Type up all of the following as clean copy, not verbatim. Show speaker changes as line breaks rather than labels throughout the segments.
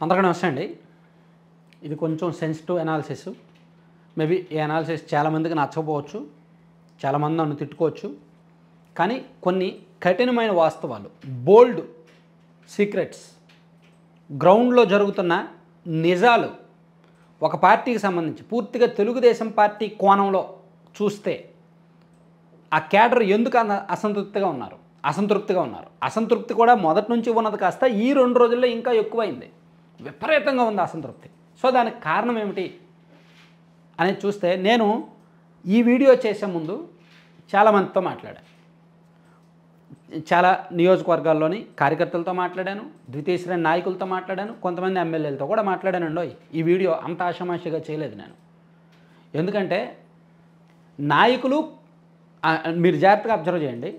అందరికీ నమస్తే అండి. ఇది కొంచెం సెన్సిటివ్ అనాలిసిస్. మేబీ ఈ అనాలిసిస్ చాలామందికి నచ్చకపోవచ్చు, చాలామంది నన్ను తిట్టుకోవచ్చు. కానీ కొన్ని కఠినమైన వాస్తవాలు, బోల్డ్ సీక్రెట్స్, గ్రౌండ్లో జరుగుతున్న నిజాలు ఒక పార్టీకి సంబంధించి పూర్తిగా తెలుగుదేశం పార్టీ కోణంలో చూస్తే ఆ క్యాడర్ ఎందుకు అసంతృప్తిగా ఉన్నారు. అసంతృప్తి కూడా మొదటి నుంచి ఉన్నది కాస్త ఈ 2 రోజుల్లో ఇంకా ఎక్కువైంది. విపరీతంగా ఉంది అసంతృప్తి. సో దానికి కారణం ఏమిటి అనేది చూస్తే, నేను ఈ వీడియో చేసే ముందు చాలామందితో మాట్లాడాను. చాలా నియోజకవర్గాల్లోని కార్యకర్తలతో మాట్లాడాను, ద్వితీయ శ్రేణి నాయకులతో మాట్లాడాను, కొంతమంది ఎమ్మెల్యేలతో కూడా మాట్లాడానండి. ఈ వీడియో అంత ఆషామాషిగా చేయలేదు నేను. ఎందుకంటే నాయకులు, మీరు జాగ్రత్తగా అబ్జర్వ్ చేయండి,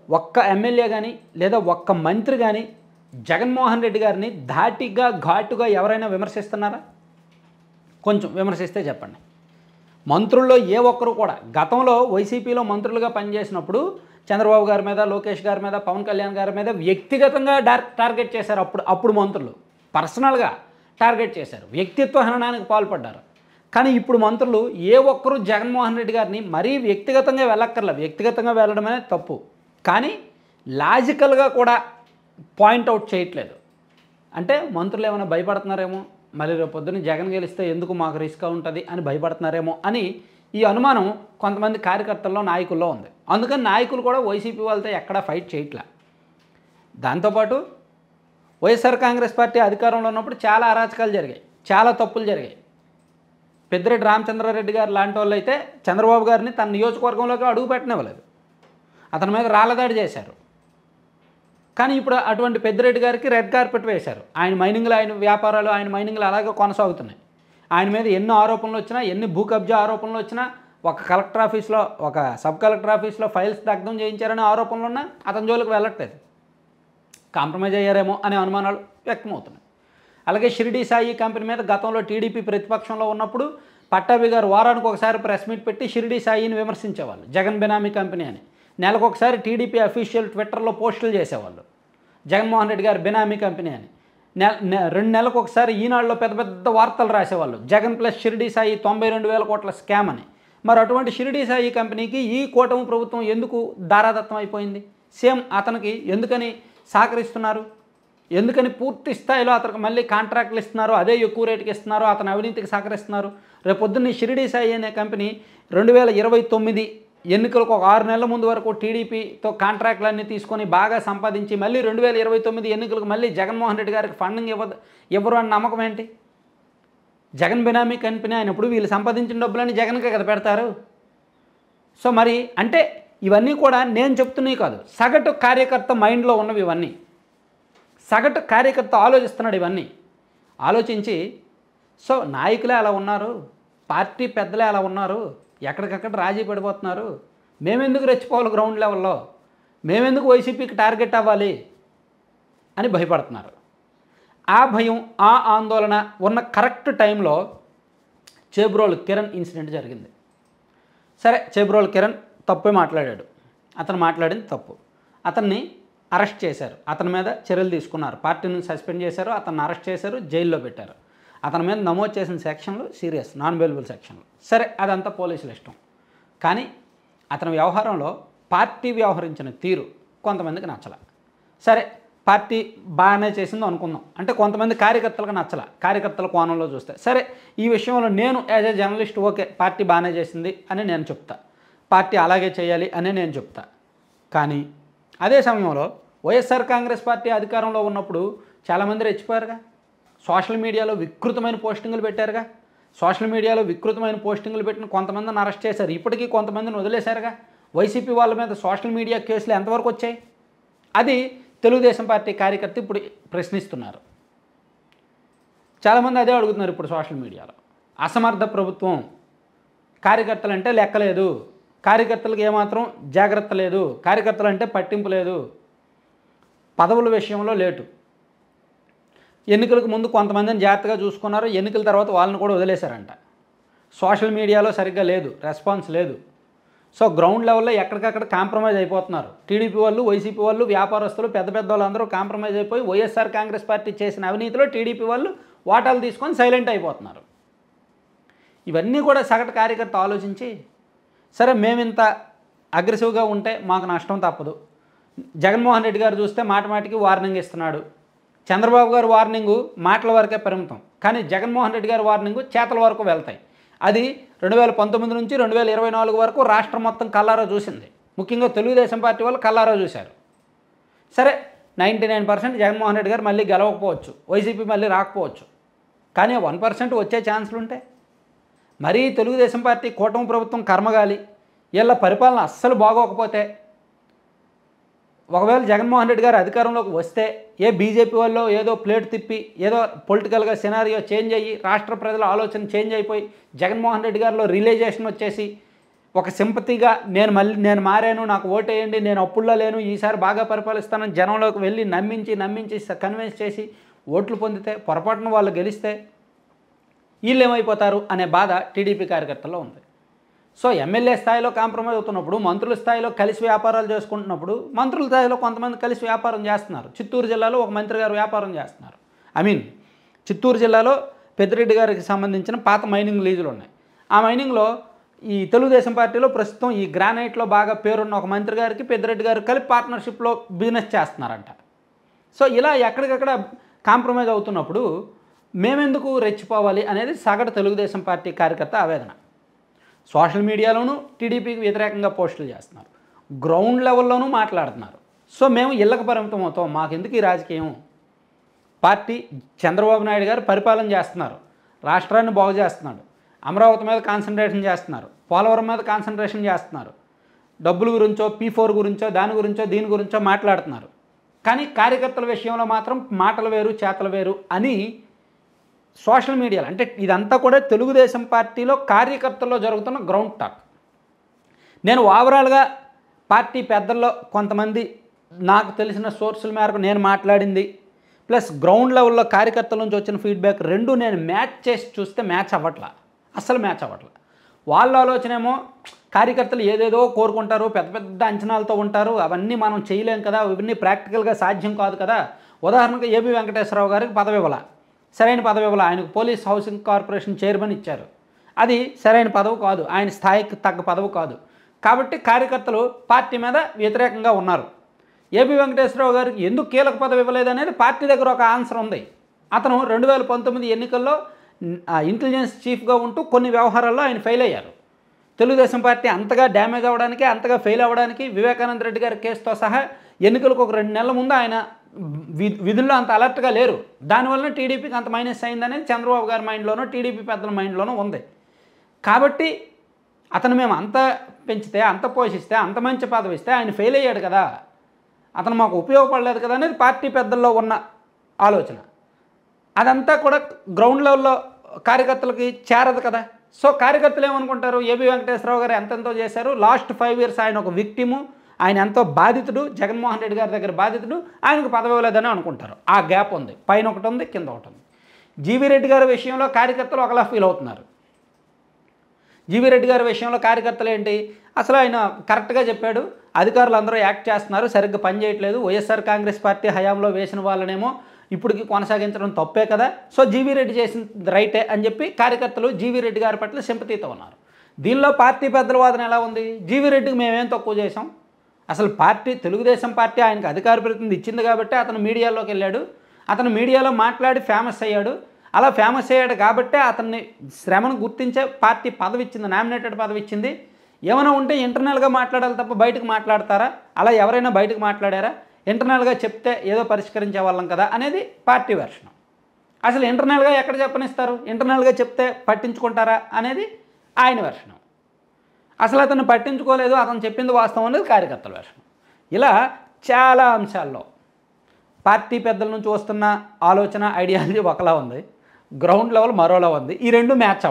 ఒక్క ఎమ్మెల్యే కానీ లేదా ఒక్క మంత్రి కానీ జగన్మోహన్ రెడ్డి గారిని ధాటిగా ఘాటుగా ఎవరైనా విమర్శిస్తున్నారా? కొంచెం విమర్శిస్తే చెప్పండి. మంత్రుల్లో ఏ ఒక్కరు కూడా గతంలో వైసీపీలో మంత్రులుగా పనిచేసినప్పుడు చంద్రబాబు గారి మీద, లోకేష్ గారి మీద, పవన్ కళ్యాణ్ గారి మీద వ్యక్తిగతంగా టార్గెట్ చేశారు. అప్పుడు మంత్రులు పర్సనల్గా టార్గెట్ చేశారు, వ్యక్తిత్వ హననానికి పాల్పడ్డారు. కానీ ఇప్పుడు మంత్రులు ఏ ఒక్కరు జగన్మోహన్ రెడ్డి గారిని మరీ వ్యక్తిగతంగా వెళ్ళక్కర్లేదు. వ్యక్తిగతంగా వెళ్ళడం అనేది తప్పు, కానీ లాజికల్గా కూడా పాయింట్అవుట్ చేయట్లేదు. అంటే మంత్రులు ఏమైనా భయపడుతున్నారేమో, మళ్ళీ రేపు పొద్దున్న జగన్ గెలిస్తే ఎందుకు మాకు రిస్క్ ఉంటుంది అని భయపడుతున్నారేమో అని ఈ అనుమానం కొంతమంది కార్యకర్తల్లో, నాయకుల్లో ఉంది. అందుకని నాయకులు కూడా వైసీపీ వాళ్ళతో ఎక్కడా ఫైట్ చేయట్లే. దాంతోపాటు వైఎస్ఆర్ కాంగ్రెస్ పార్టీ అధికారంలో ఉన్నప్పుడు చాలా అరాచకాలు జరిగాయి, చాలా తప్పులు జరిగాయి. పెద్దిరెడ్డి రామచంద్రారెడ్డి గారు లాంటి వాళ్ళు అయితే చంద్రబాబు గారిని తన నియోజకవర్గంలోకి అడుగు పెట్టనివ్వలేదు, అతని మీద రాళ్ళదాడి చేశారు. కానీ ఇప్పుడు అటువంటి పెద్దిరెడ్డి గారికి రెడ్ కార్పెట్ వేశారు. ఆయన మైనింగ్లు, ఆయన వ్యాపారాలు, ఆయన మైనింగ్లు అలాగే కొనసాగుతున్నాయి. ఆయన మీద ఎన్ని ఆరోపణలు వచ్చినా, ఎన్ని భూ కబ్జా ఆరోపణలు వచ్చినా, ఒక కలెక్టర్ ఆఫీస్లో, ఒక సబ్ కలెక్టర్ ఆఫీస్లో ఫైల్స్ దగ్ధం చేయించారనే ఆరోపణలు ఉన్నా అతని జోలికి వెళ్ళట్లేదు. కాంప్రమైజ్ అయ్యారేమో అనే అనుమానాలు వ్యక్తమవుతున్నాయి. అలాగే షిరిడి సాయి కంపెనీ మీద గతంలో టీడీపీ ప్రతిపక్షంలో ఉన్నప్పుడు పట్టాభి గారు వారానికి ఒకసారి ప్రెస్ మీట్ పెట్టి షిరిడి సాయిని విమర్శించేవాళ్ళు, జగన్ బినామీ కంపెనీ అని. నెలకొకసారి టీడీపీ అఫీషియల్ ట్విట్టర్లో పోస్టులు చేసేవాళ్ళు, జగన్మోహన్ రెడ్డి గారు బినామీ కంపెనీ అని. 2 నెలలకు ఒకసారి ఈనాడులో పెద్ద పెద్ద వార్తలు రాసేవాళ్ళు, జగన్ ప్లస్ షిరిడి సాయి 92,000 కోట్ల స్కామ్ అని. మరి అటువంటి షిరిడి సాయి కంపెనీకి ఈ కూటమి ప్రభుత్వం ఎందుకు దారాదత్తం అయిపోయింది? సేమ్ అతనికి ఎందుకని సహకరిస్తున్నారు? ఎందుకని పూర్తి స్థాయిలో అతనికి మళ్ళీ కాంట్రాక్ట్లు ఇస్తున్నారు, అదే ఎక్కువ రేటుకి ఇస్తున్నారు, అతను అవినీతికి సహకరిస్తున్నారు? రేపొద్దున్న షిరిడి సాయి అనే కంపెనీ 2029 ఎన్నికలకు ఒక 6 నెలల ముందు వరకు టీడీపీతో కాంట్రాక్ట్లన్నీ తీసుకొని బాగా సంపాదించి మళ్ళీ 2029 ఎన్నికలకు మళ్ళీ జగన్మోహన్ రెడ్డి గారికి ఫండింగ్ ఇవ్వరు అని నమ్మకం ఏంటి? జగన్ బినామీ కంపెనీ అయినప్పుడు వీళ్ళు సంపాదించిన డబ్బులని జగన్కే కదా పెడతారు. సో మరి అంటే ఇవన్నీ కూడా నేను చెప్తున్నవి కాదు, సగటు కార్యకర్త మైండ్లో ఉన్నవి ఇవన్నీ. సగటు కార్యకర్త ఆలోచిస్తున్నాడు ఇవన్నీ. ఆలోచించి సో నాయకులే అలా ఉన్నారు, పార్టీ పెద్దలే అలా ఉన్నారు, ఎక్కడికక్కడ రాజీ పడిపోతున్నారు, మేమెందుకు రెచ్చిపోవాలి గ్రౌండ్ లెవెల్లో, మేమెందుకు వైసీపీకి టార్గెట్ అవ్వాలి అని భయపడుతున్నారు. ఆ భయం, ఆ ఆందోళన ఉన్న కరెక్ట్ టైంలో చేబ్రోలు కిరణ్ ఇన్సిడెంట్ జరిగింది. సరే, చేబ్రోలు కిరణ్ తప్పే మాట్లాడాడు, అతను మాట్లాడింది తప్పు. అతన్ని అరెస్ట్ చేశారు, అతని మీద చర్యలు తీసుకున్నారు, పార్టీని సస్పెండ్ చేశారు, అతన్ని అరెస్ట్ చేశారు, జైల్లో పెట్టారు. అతని మీద నమోదు చేసిన సెక్షన్లు సీరియస్, నాన్ బెయిలబుల్ సెక్షన్లు. సరే, అదంతా పోలీసుల ఇష్టం. కానీ అతని వ్యవహారంలో పార్టీ వ్యవహరించిన తీరు కొంతమందికి నచ్చల. సరే, పార్టీ బాగానే చేసిందో అనుకుందాం, అంటే కొంతమంది కార్యకర్తలకు నచ్చల, కార్యకర్తల కోణంలో చూస్తే. సరే, ఈ విషయంలో నేను as a journalist okay, party బాగానే చేసింది అని నేను చెప్తా, పార్టీ అలాగే చేయాలి అని నేను చెప్తా. కానీ అదే సమయంలో వైఎస్ఆర్ కాంగ్రెస్ పార్టీ అధికారంలో ఉన్నప్పుడు చాలామంది రెచ్చిపోయారుగా, సోషల్ మీడియాలో వికృతమైన పోస్టింగులు పెట్టారుగా, సోషల్ మీడియాలో వికృతమైన పోస్టింగులు పెట్టిన కొంతమందిని అరెస్ట్ చేశారు, ఇప్పటికీ కొంతమందిని వదిలేశారుగా. వైసీపీ వాళ్ళ మీద సోషల్ మీడియా కేసులు ఎంతవరకు వచ్చాయి? అది తెలుగుదేశం పార్టీ కార్యకర్త ఇప్పుడు ప్రశ్నిస్తున్నారు. చాలామంది అదే అడుగుతున్నారు ఇప్పుడు సోషల్ మీడియాలో. అసమర్థ ప్రభుత్వం, కార్యకర్తలంటే లెక్కలేదు, కార్యకర్తలకు ఏమాత్రం జాగ్రత్త లేదు, కార్యకర్తలంటే పట్టింపు లేదు, పదవుల విషయంలో లేటు, ఎన్నికలకు ముందు కొంతమందిని జాగ్రత్తగా చూసుకున్నారు, ఎన్నికల తర్వాత వాళ్ళని కూడా వదిలేశారంట, సోషల్ మీడియాలో సరిగ్గా లేదు, రెస్పాన్స్ లేదు. సో గ్రౌండ్ లెవెల్లో ఎక్కడికక్కడ కాంప్రమైజ్ అయిపోతున్నారు. టీడీపీ వాళ్ళు, వైసీపీ వాళ్ళు, వ్యాపారస్తులు, పెద్ద పెద్ద వాళ్ళందరూ కాంప్రమైజ్ అయిపోయి వైఎస్ఆర్ కాంగ్రెస్ పార్టీ చేసిన అవినీతిలో టీడీపీ వాళ్ళు వాటాలు తీసుకొని సైలెంట్ అయిపోతున్నారు. ఇవన్నీ కూడా సగటు కార్యకర్త ఆలోచించి, సరే మేమింత అగ్రెసివ్గా ఉంటే మాకు నష్టం తప్పదు. జగన్మోహన్ రెడ్డి గారు చూస్తే మాటికి వార్నింగ్ ఇస్తున్నాడు. చంద్రబాబు గారు వార్నింగు మాటల వరకే పరిమితం, కానీ జగన్మోహన్ రెడ్డి గారి వార్నింగు చేతల వరకు వెళ్తాయి. అది 2019 నుంచి 2024 వరకు రాష్ట్రం మొత్తం కల్లారా చూసింది. ముఖ్యంగా తెలుగుదేశం పార్టీ వాళ్ళు కల్లారా చూశారు. సరే 99% జగన్మోహన్ రెడ్డి గారు మళ్ళీ గెలవకపోవచ్చు, వైసీపీ మళ్ళీ రాకపోవచ్చు, కానీ 1% వచ్చే ఛాన్సులు ఉంటాయి. మరీ తెలుగుదేశం పార్టీ కూటమి ప్రభుత్వం కర్మగాలి, వీళ్ళ పరిపాలన అస్సలు బాగోకపోతే, ఒకవేళ జగన్మోహన్ రెడ్డి గారు అధికారంలోకి వస్తే ఏ బీజేపీ వాళ్ళు ఏదో ప్లేట్ తిప్పి ఏదో పొలిటికల్గా సినారియో చేంజ్ అయ్యి రాష్ట్ర ప్రజల ఆలోచన చేంజ్ అయిపోయి జగన్మోహన్ రెడ్డి గారిలో రియలైజేషన్ వచ్చేసి ఒక సింపతిగా నేను మారాను, నాకు ఓటేయండి, నేను అప్పుల్లో లేను, ఈసారి బాగా పరిపాలిస్తానని జనంలోకి వెళ్ళి నమ్మించి కన్విన్స్ చేసి ఓట్లు పొందితే, పొరపాటున వాళ్ళు గెలిస్తే వీళ్ళు ఏమైపోతారు అనే బాధ టీడీపీ కార్యకర్తల్లో ఉంది. సో ఎమ్మెల్యే స్థాయిలో కాంప్రమైజ్ అవుతున్నప్పుడు, మంత్రుల స్థాయిలో కలిసి వ్యాపారాలు చేసుకుంటున్నప్పుడు, మంత్రుల స్థాయిలో కొంతమంది కలిసి వ్యాపారం చేస్తున్నారు. చిత్తూరు జిల్లాలో ఒక మంత్రి గారు వ్యాపారం చేస్తున్నారు. చిత్తూరు జిల్లాలో పెద్దిరెడ్డి గారికి సంబంధించిన పాత మైనింగ్ లీజులు ఉన్నాయి. ఆ మైనింగ్లో ఈ తెలుగుదేశం పార్టీలో ప్రస్తుతం ఈ గ్రానైట్లో బాగా పేరున్న ఒక మంత్రి గారికి పెద్దిరెడ్డి గారు కలిపి పార్ట్నర్షిప్లో బిజినెస్ చేస్తున్నారంట. సో ఇలా ఎక్కడికక్కడ కాంప్రమైజ్ అవుతున్నప్పుడు మేమెందుకు రెచ్చిపోవాలి అనేది సగటు తెలుగుదేశం పార్టీ కార్యకర్త ఆవేదన. సోషల్ మీడియాలోనూ టీడీపీకి వ్యతిరేకంగా పోస్టులు చేస్తున్నారు, గ్రౌండ్ లెవెల్లోనూ మాట్లాడుతున్నారు. సో మేము ఇళ్ళకు పరిమితం అవుతాం, మాకెందుకు ఈ రాజకీయం? పార్టీ చంద్రబాబు నాయుడు గారు పరిపాలన చేస్తున్నారు, రాష్ట్రాన్ని బాగు చేస్తున్నాడు, అమరావతి మీద కాన్సన్ట్రేషన్ చేస్తున్నారు, పోలవరం మీద కాన్సన్ట్రేషన్ చేస్తున్నారు, డబ్బుల గురించో P4 గురించో దీని గురించో మాట్లాడుతున్నారు. కానీ కార్యకర్తల విషయంలో మాత్రం మాటలు వేరు చేతలు వేరు అని సోషల్ మీడియాలో, అంటే ఇదంతా కూడా తెలుగుదేశం పార్టీలో కార్యకర్తల్లో జరుగుతున్న గ్రౌండ్ టాక్. నేను ఓవరాల్గా పార్టీ పెద్దల్లో కొంతమంది నాకు తెలిసిన సోర్సుల మేరకు నేను మాట్లాడింది ప్లస్ గ్రౌండ్ లెవెల్లో కార్యకర్తల నుంచి వచ్చిన ఫీడ్బ్యాక్ రెండు నేను మ్యాచ్ చేసి చూస్తే అస్సలు మ్యాచ్ అవ్వట్లా. వాళ్ళ ఆలోచనేమో కార్యకర్తలు ఏదేదో కోరుకుంటారు, పెద్ద పెద్ద అంచనాలతో ఉంటారు, అవన్నీ మనం చేయలేం కదా, ఇవన్నీ ప్రాక్టికల్గా సాధ్యం కాదు కదా. ఉదాహరణకు ఏబి వెంకటేశ్వరరావు గారికి పదవి ఇవ్వాల, సరైన పదవి ఇవ్వాల. ఆయనకు పోలీస్ హౌసింగ్ కార్పొరేషన్ చైర్మన్ ఇచ్చారు, అది సరైన పదవి కాదు, ఆయన స్థాయికి తగ్గ పదవి కాదు. కాబట్టి కార్యకర్తలు పార్టీ మీద వ్యతిరేకంగా ఉన్నారు. ఏబి వెంకటేశ్వరరావు గారికి ఎందుకు కీలక పదవి ఇవ్వలేదనేది పార్టీ దగ్గర ఒక ఆన్సర్ ఉంది. అతను 2019 ఎన్నికల్లో ఇంటెలిజెన్స్ చీఫ్గా ఉంటూ కొన్ని వ్యవహారాల్లో ఆయన ఫెయిల్ అయ్యారు. తెలుగుదేశం పార్టీ అంతగా డ్యామేజ్ అవ్వడానికి, అంతగా ఫెయిల్ అవ్వడానికి వివేకానంద రెడ్డి గారి కేసుతో సహా ఎన్నికలకు ఒక 2 నెలల ముందు ఆయన విధుల్లో అంత అలర్ట్గా లేరు. దానివల్ల టీడీపీకి అంత మైనస్ అయిందనేది చంద్రబాబు గారి మైండ్లోనూ టీడీపీ పెద్దల మైండ్లోనూ ఉంది. కాబట్టి అతను మేము అంత పెంచితే, అంత పోషిస్తే, అంత మంచి పదవి ఇస్తే ఆయన ఫెయిల్ అయ్యాడు కదా, అతను మాకు ఉపయోగపడలేదు కదా అనేది పార్టీ పెద్దల్లో ఉన్న ఆలోచన. అదంతా కూడా గ్రౌండ్ లెవెల్లో కార్యకర్తలకి చేరదు కదా. సో కార్యకర్తలు ఏమనుకుంటారు, ఏబి వెంకటేశ్వరరావు గారు ఎంతెంతో చేశారు, లాస్ట్ 5 years ఆయన ఒక విక్టిము, ఆయన ఎంతో బాధితుడు, జగన్మోహన్ రెడ్డి గారి దగ్గర బాధితుడు, ఆయనకు పదవి ఇవ్వలేదని అనుకుంటారు. ఆ గ్యాప్ ఉంది, పైన ఒకటి ఉంది, కింద ఒకటి ఉంది. జీవీ రెడ్డి గారి విషయంలో కార్యకర్తలు ఒకలా ఫీల్ అవుతున్నారు. జీవీ రెడ్డి గారి విషయంలో కార్యకర్తలు ఏంటి, అసలు ఆయన కరెక్ట్గా చెప్పాడు, అధికారులు అందరూ యాక్ట్ చేస్తున్నారు, సరిగ్గా పనిచేయట్లేదు, వైఎస్ఆర్ కాంగ్రెస్ పార్టీ హయాంలో వేసిన వాళ్ళనేమో ఇప్పటికి కొనసాగించడం తప్పే కదా, సో జీవీ రెడ్డి చేసిన రైటే అని చెప్పి కార్యకర్తలు జీవీ రెడ్డి గారి పట్ల సింపతితో ఉన్నారు. దీనిలో పార్టీ పెద్దల వాదన ఎలా ఉంది, జీవీ రెడ్డికి మేమేం తక్కువ చేసాం, అసలు పార్టీ తెలుగుదేశం పార్టీ ఆయనకు అధికార ప్రతినిధి ఇచ్చింది కాబట్టి అతను మీడియాలోకి వెళ్ళాడు, అతను మీడియాలో మాట్లాడి ఫేమస్ అయ్యాడు, అలా ఫేమస్ అయ్యాడు కాబట్టే అతన్ని శ్రమను గుర్తించే పార్టీ పదవి ఇచ్చింది, నామినేటెడ్ పదవి ఇచ్చింది. ఏమైనా ఉంటే ఇంటర్నల్గా మాట్లాడాలి తప్ప బయటకు మాట్లాడతారా, అలా ఎవరైనా బయటకు మాట్లాడారా, ఇంటర్నల్గా చెప్తే ఏదో పరిష్కరించే వాళ్ళం కదా అనేది పార్టీ వెర్షన్. అసలు ఇంటర్నల్గా ఎక్కడ చెప్పనిస్తారు, ఇంటర్నల్గా చెప్తే పట్టించుకుంటారా అనేది ఆయన వెర్షన్. అసలు అతను పట్టించుకోలేదు, అతను చెప్పింది వాస్తవం అనేది కార్యకర్తల వెర్షన్. ఇలా చాలా అంశాల్లో పార్టీ పెద్దల నుంచి వస్తున్న ఆలోచన, ఐడియాలజీ ఒకలా ఉంది, గ్రౌండ్ లెవెల్ మరోలా ఉంది. ఈ రెండు మ్యాచ్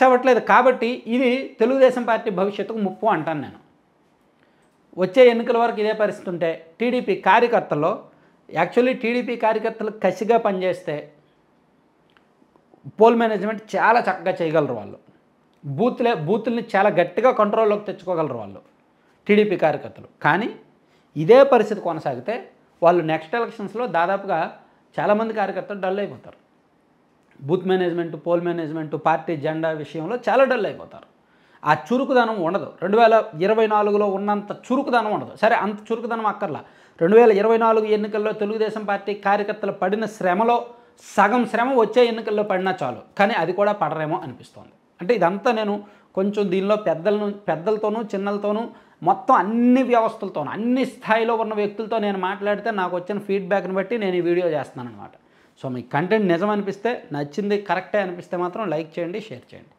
అవ్వట్లేదు కాబట్టి ఇది తెలుగుదేశం పార్టీ భవిష్యత్తుకు ముప్పు అంటాను నేను. వచ్చే ఎన్నికల వరకు ఇదే పరిస్థితి ఉంటే టీడీపీ కార్యకర్తల్లో టీడీపీ కార్యకర్తలు కసిగా పనిచేస్తే పోల్ మేనేజ్మెంట్ చాలా చక్కగా చేయగలరు వాళ్ళు. బూతుల్ని చాలా గట్టిగా కంట్రోల్లోకి తెచ్చుకోగలరు వాళ్ళు టీడీపీ కార్యకర్తలు. కానీ ఇదే పరిస్థితి కొనసాగితే వాళ్ళు నెక్స్ట్ ఎలక్షన్స్లో దాదాపుగా చాలామంది కార్యకర్తలు డల్ అయిపోతారు. Booth management, poll management, party జెండా విషయంలో చాలా డల్ అయిపోతారు. ఆ చురుకుదనం ఉండదు. 2024లో ఉన్నంత చురుకుదనం ఉండదు. సరే, అంత చురుకుదనం అక్కర్లా. 2024 ఎన్నికల్లో తెలుగుదేశం పార్టీ కార్యకర్తలు పడిన శ్రమలో సగం శ్రమ వచ్చే ఎన్నికల్లో పడినా చాలు. కానీ అది కూడా పడరేమో అనిపిస్తోంది. అంటే ఇదంతా నేను కొంచెం దీనిలో పెద్దలతోనూ చిన్నలతోనూ మొత్తం అన్ని వ్యవస్థలతోనూ అన్ని స్థాయిలో ఉన్న వ్యక్తులతో నేను మాట్లాడితే నాకు వచ్చిన ఫీడ్బ్యాక్ని బట్టి నేను ఈ వీడియో చేస్తున్నాను అనమాట. సో మీకు కంటెంట్ నిజం అనిపిస్తే, నచ్చింది, కరెక్టే అనిపిస్తే మాత్రం లైక్ చేయండి, షేర్ చేయండి.